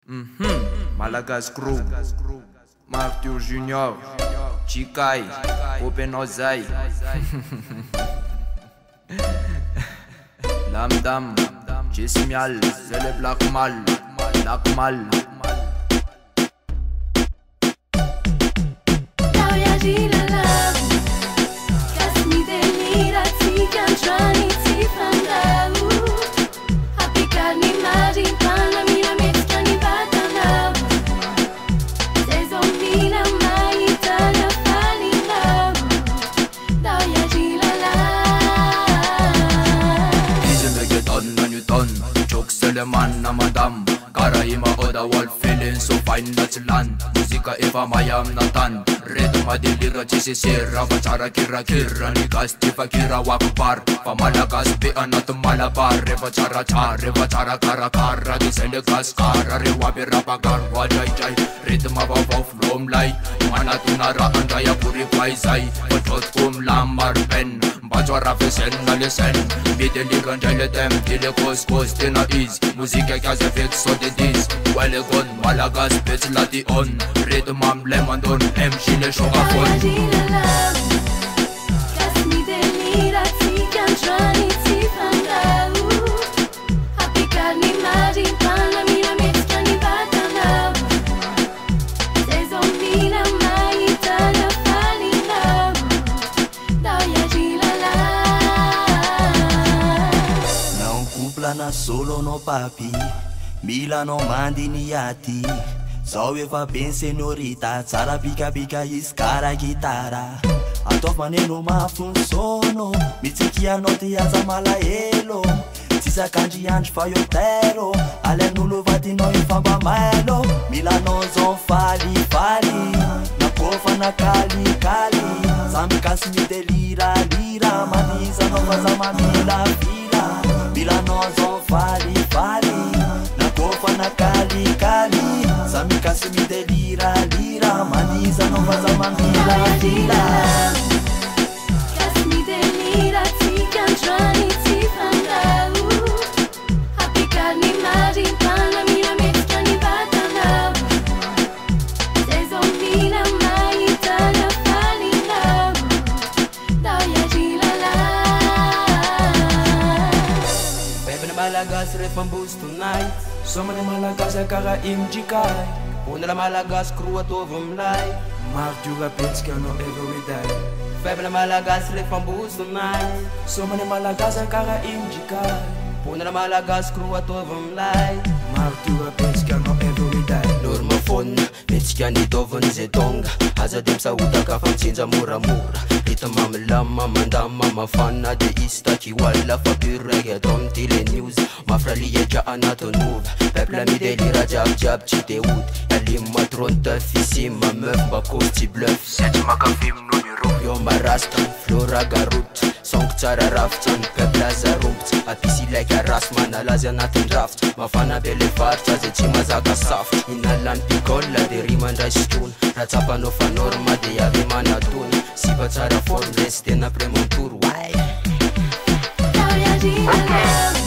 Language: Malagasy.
Malagas Crew, Martyr Junior, Chikai, Openozai, Lamdam, Jessimial, Zele Blackmal, Blackmal. Man, madam, Karaima Oda Wall feeling so fine that's land. Musica Eva Mayam Natan, Redma Delira Chisera, Vachara Kira Kira, Nikas Tifakira Wakbar, Famalakas be another Malabar, Revachara Char, Revachara Karakara, Diselekas Kara, Rewabi Rapagar, Wajai, Rhythm of Rome Light, Manatunara and Dayapuri Paisai, Pototkum Lamar Pen. Bajora fesen na lesen Bideli randele dem Dile kos tena is Musica kaz efekt so de dis Wale gon Malagas pets lati on Rhythm am lemon don M shile shoga fon Kas mi delira ti cantrani ti fangau Apikar ni marin pana mina mexicani batana Se zombina mai itala falina Daya na solo no papi Mila no mandi ni ati Zao efa ben senorita Tsara pika iskara gitara Atof maneno mafunsono Mitsiki note aza malaelo Tisa kanji andry fa io tero Alen'olo vadinao ifamba maelo Mila no zon fali Na kofa na kali Samby kasi mi delira Maniza no faza mamila Mila nozon fali Na kofa na kali Sami kasi mi delira Maniza no vaza mamila Kasi mi delira ti cantrani ti fangau Apikar ni marin pana mina mexicani batana Se zombina mai itala falina Daya jilala Malagas rap boost tonight Somane Malagas kara imjikai Una la Malagas crew atovum lai Martyr repeats no every day Faible Malagas rap boost tonight Somane Malagas kara imjikai Una la Malagas crew atovum lai Martyr repeats no every day Norma phone Metsikani tovun zetonga Aza dem sauda ka fancinza mura Ita mamlama mandama mafana de istaki wala fabi reggaeton tile news Mafralie ja anatonouv Peuple mi delira jab chite ud Yalim matron te fisi ma meuf bakos ti bluff Seti makafim numiru Yo marasta flora garut Song tsara raftan peuple azarumt Apisi like a rasman alazia natin draft Mafana bele farta zeti mazaka saft Inalan pikola de rimandra stun Ratsapa no fa norma de yave manatun Sipa tsara form less tena premontur Why? Daya jilala